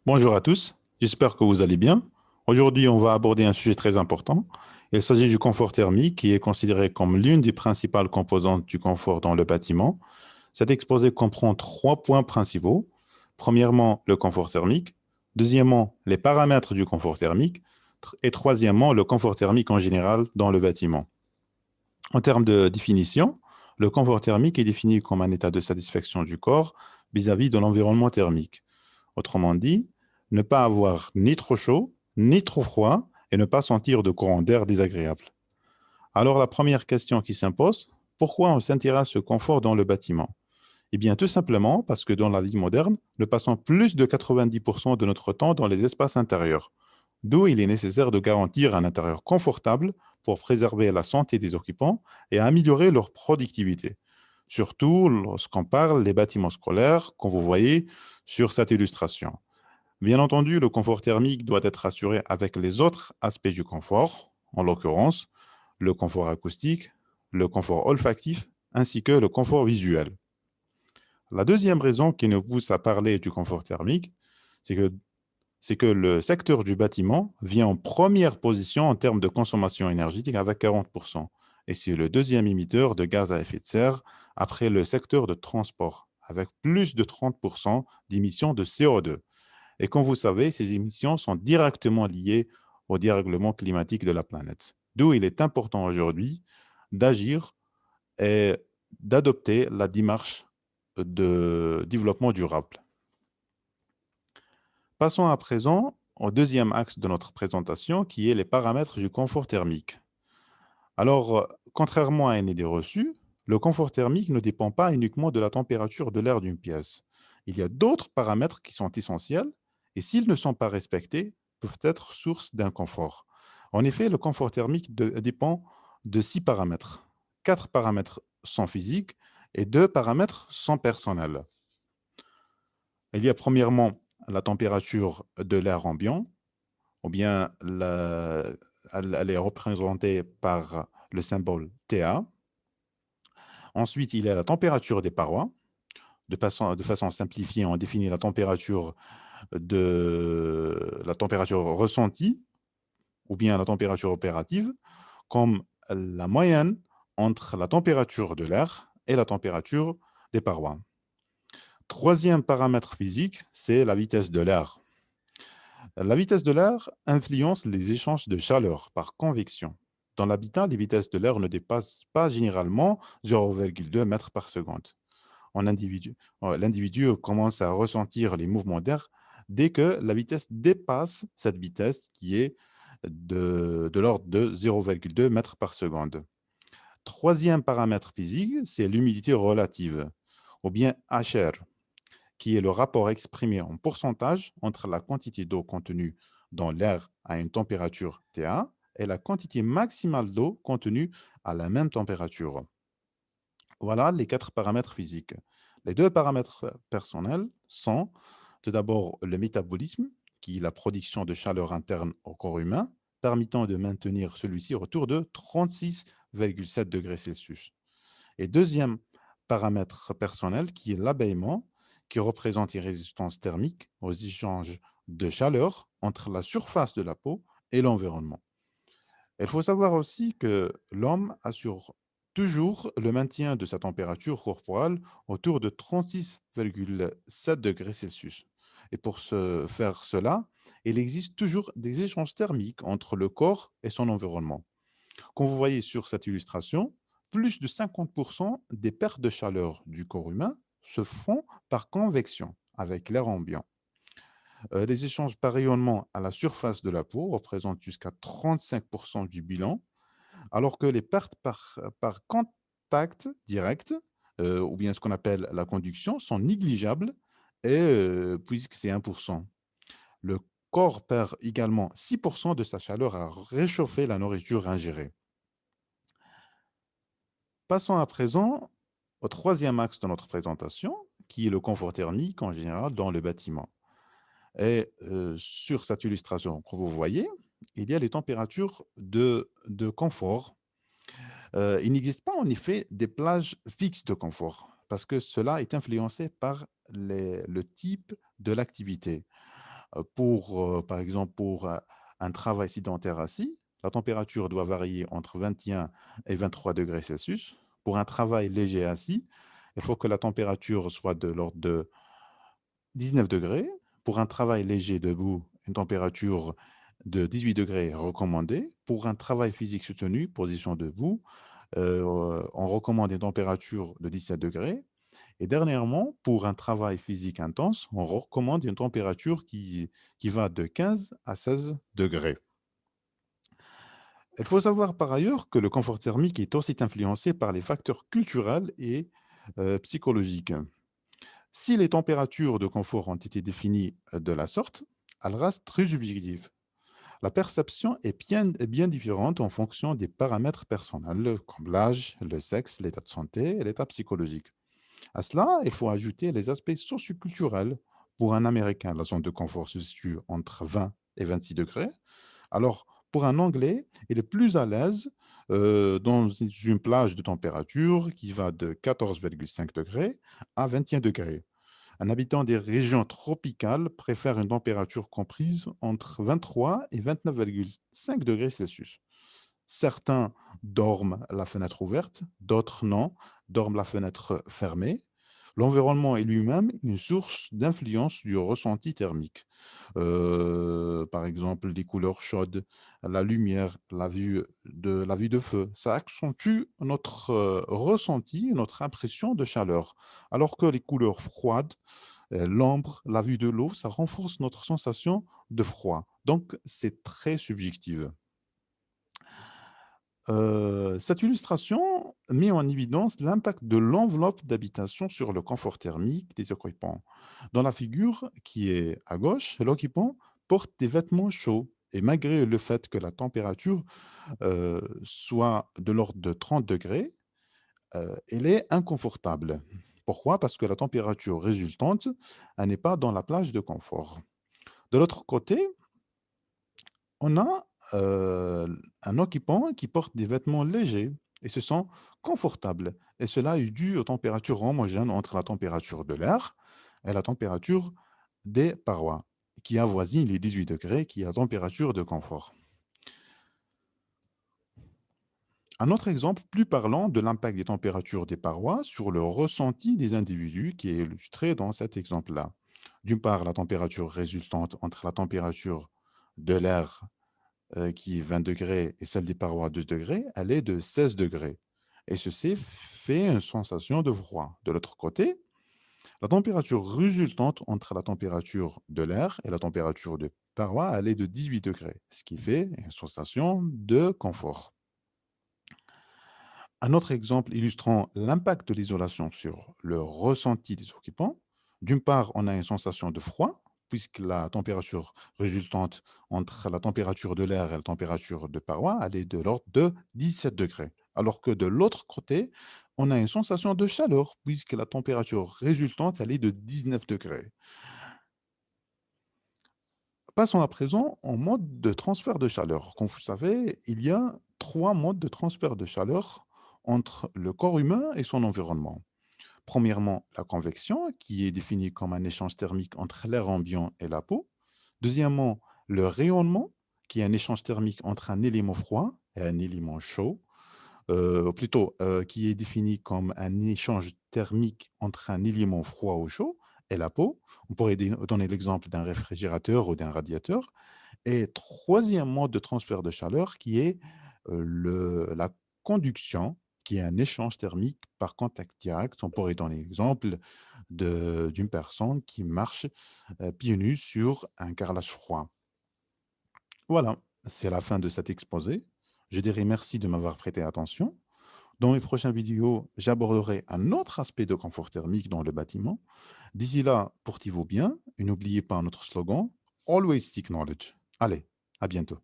Bonjour à tous, j'espère que vous allez bien. Aujourd'hui, on va aborder un sujet très important. Il s'agit du confort thermique qui est considéré comme l'une des principales composantes du confort dans le bâtiment. Cet exposé comprend trois points principaux. Premièrement, le confort thermique. Deuxièmement, les paramètres du confort thermique. Et troisièmement, le confort thermique en général dans le bâtiment. En termes de définition, le confort thermique est défini comme un état de satisfaction du corps vis-à-vis de l'environnement thermique. Autrement dit, ne pas avoir ni trop chaud, ni trop froid et ne pas sentir de courant d'air désagréable. Alors la première question qui s'impose, pourquoi on s'intéresse au confort dans le bâtiment? Eh bien tout simplement parce que dans la vie moderne, nous passons plus de 90% de notre temps dans les espaces intérieurs, d'où il est nécessaire de garantir un intérieur confortable pour préserver la santé des occupants et améliorer leur productivité. Surtout lorsqu'on parle des bâtiments scolaires, comme vous voyez sur cette illustration. Bien entendu, le confort thermique doit être assuré avec les autres aspects du confort, en l'occurrence le confort acoustique, le confort olfactif, ainsi que le confort visuel. La deuxième raison qui nous pousse à parler du confort thermique, c'est que, c'est que le secteur du bâtiment vient en première position en termes de consommation énergétique avec 40%. Et c'est le deuxième émetteur de gaz à effet de serre après le secteur de transport, avec plus de 30% d'émissions de CO2. Et comme vous savez, ces émissions sont directement liées au dérèglement climatique de la planète. D'où il est important aujourd'hui d'agir et d'adopter la démarche de développement durable. Passons à présent au deuxième axe de notre présentation, qui est les paramètres du confort thermique. Alors, contrairement à une idée reçue, le confort thermique ne dépend pas uniquement de la température de l'air d'une pièce. Il y a d'autres paramètres qui sont essentiels et s'ils ne sont pas respectés, peuvent être source d'inconfort. En effet, le confort thermique dépend de six paramètres. Quatre paramètres sont physiques et deux paramètres sont personnels. Il y a premièrement la température de l'air ambiant, ou bien elle est représentée par le symbole TA. Ensuite, il y a la température des parois. De façon simplifiée, on définit la température ressentie ou bien la température opérative comme la moyenne entre la température de l'air et la température des parois. Troisième paramètre physique, c'est la vitesse de l'air. La vitesse de l'air influence les échanges de chaleur par convection. Dans l'habitat, les vitesses de l'air ne dépassent pas généralement 0,2 mètres par seconde. L'individu commence à ressentir les mouvements d'air dès que la vitesse dépasse cette vitesse qui est de l'ordre de 0,2 mètres par seconde. Troisième paramètre physique, c'est l'humidité relative, ou bien HR, qui est le rapport exprimé en pourcentage entre la quantité d'eau contenue dans l'air à une température TA et la quantité maximale d'eau contenue à la même température. Voilà les quatre paramètres physiques. Les deux paramètres personnels sont tout d'abord le métabolisme, qui est la production de chaleur interne au corps humain, permettant de maintenir celui-ci autour de 36,7 degrés Celsius. Et deuxième paramètre personnel, qui est l'habillement, qui représente une résistance thermique aux échanges de chaleur entre la surface de la peau et l'environnement. Il faut savoir aussi que l'homme assure toujours le maintien de sa température corporelle autour de 36,7 degrés Celsius. Et pour faire cela, il existe toujours des échanges thermiques entre le corps et son environnement. Comme vous voyez sur cette illustration, plus de 50% des pertes de chaleur du corps humain se font par convection avec l'air ambiant. Les échanges par rayonnement à la surface de la peau représentent jusqu'à 35% du bilan, alors que les pertes par contact direct, ou bien ce qu'on appelle la conduction, sont négligeables, puisque c'est 1%. Le corps perd également 6% de sa chaleur à réchauffer la nourriture ingérée. Passons à présent au troisième axe de notre présentation, qui est le confort thermique en général dans le bâtiment. Et sur cette illustration que vous voyez, il y a les températures de confort. Il n'existe pas en effet des plages fixes de confort parce que cela est influencé par le type de l'activité. Par exemple, pour un travail sédentaire assis, la température doit varier entre 21 et 23 degrés Celsius. Pour un travail léger assis, il faut que la température soit de l'ordre de 19 degrés. Pour un travail léger debout, une température de 18 degrés est recommandée. Pour un travail physique soutenu, position debout, on recommande une température de 17 degrés. Et dernièrement, pour un travail physique intense, on recommande une température qui va de 15 à 16 degrés. Il faut savoir par ailleurs que le confort thermique est aussi influencé par les facteurs culturels et psychologiques. Si les températures de confort ont été définies de la sorte, elles restent très subjectives. La perception est bien différente en fonction des paramètres personnels, comme l'âge, le sexe, l'état de santé et l'état psychologique. À cela, il faut ajouter les aspects socioculturels. Pour un Américain, la zone de confort se situe entre 20 et 26 degrés. Alors, pour un Anglais, il est plus à l'aise dans une plage de température qui va de 14,5 degrés à 21 degrés. Un habitant des régions tropicales préfère une température comprise entre 23 et 29,5 degrés Celsius. Certains dorment la fenêtre ouverte, d'autres non, dorment la fenêtre fermée. L'environnement est lui-même une source d'influence du ressenti thermique. Par exemple, les couleurs chaudes, la lumière, la vue de feu, ça accentue notre ressenti, notre impression de chaleur. Alors que les couleurs froides, l'ombre, la vue de l'eau, ça renforce notre sensation de froid. Donc, c'est très subjectif. Cette illustration met en évidence l'impact de l'enveloppe d'habitation sur le confort thermique des occupants. Dans la figure qui est à gauche, l'occupant porte des vêtements chauds et malgré le fait que la température soit de l'ordre de 30 degrés, elle est inconfortable. Pourquoi? Parce que la température résultante, elle n'est pas dans la plage de confort. De l'autre côté, on a un occupant qui porte des vêtements légers et se sent confortable. Et cela est dû aux températures homogènes entre la température de l'air et la température des parois, qui avoisine les 18 degrés, qui est la température de confort. Un autre exemple plus parlant de l'impact des températures des parois sur le ressenti des individus qui est illustré dans cet exemple-là. D'une part, la température résultante entre la température de l'air qui est 20 degrés et celle des parois 12 degrés, elle est de 16 degrés. Et ceci fait une sensation de froid. De l'autre côté, la température résultante entre la température de l'air et la température des parois, elle est de 18 degrés, ce qui fait une sensation de confort. Un autre exemple illustrant l'impact de l'isolation sur le ressenti des occupants. D'une part, on a une sensation de froid, puisque la température résultante entre la température de l'air et la température de paroi, elle est de l'ordre de 17 degrés. Alors que de l'autre côté, on a une sensation de chaleur, puisque la température résultante, elle est de 19 degrés. Passons à présent en mode de transfert de chaleur. Comme vous savez, il y a trois modes de transfert de chaleur entre le corps humain et son environnement. Premièrement, la convection, qui est définie comme un échange thermique entre l'air ambiant et la peau. Deuxièmement, le rayonnement, qui est un échange thermique entre un élément froid et un élément chaud. Qui est défini comme un échange thermique entre un élément froid ou chaud et la peau. On pourrait donner l'exemple d'un réfrigérateur ou d'un radiateur. Et troisième mode de transfert de chaleur qui est la conduction, qui est un échange thermique par contact direct. On pourrait donner l'exemple d'une personne qui marche pieds nus sur un carrelage froid. Voilà, c'est la fin de cet exposé. Je dirais merci de m'avoir prêté attention. Dans mes prochaines vidéos, j'aborderai un autre aspect de confort thermique dans le bâtiment. D'ici là, portez-vous bien et n'oubliez pas notre slogan Always Seek Knowledge. Allez, à bientôt.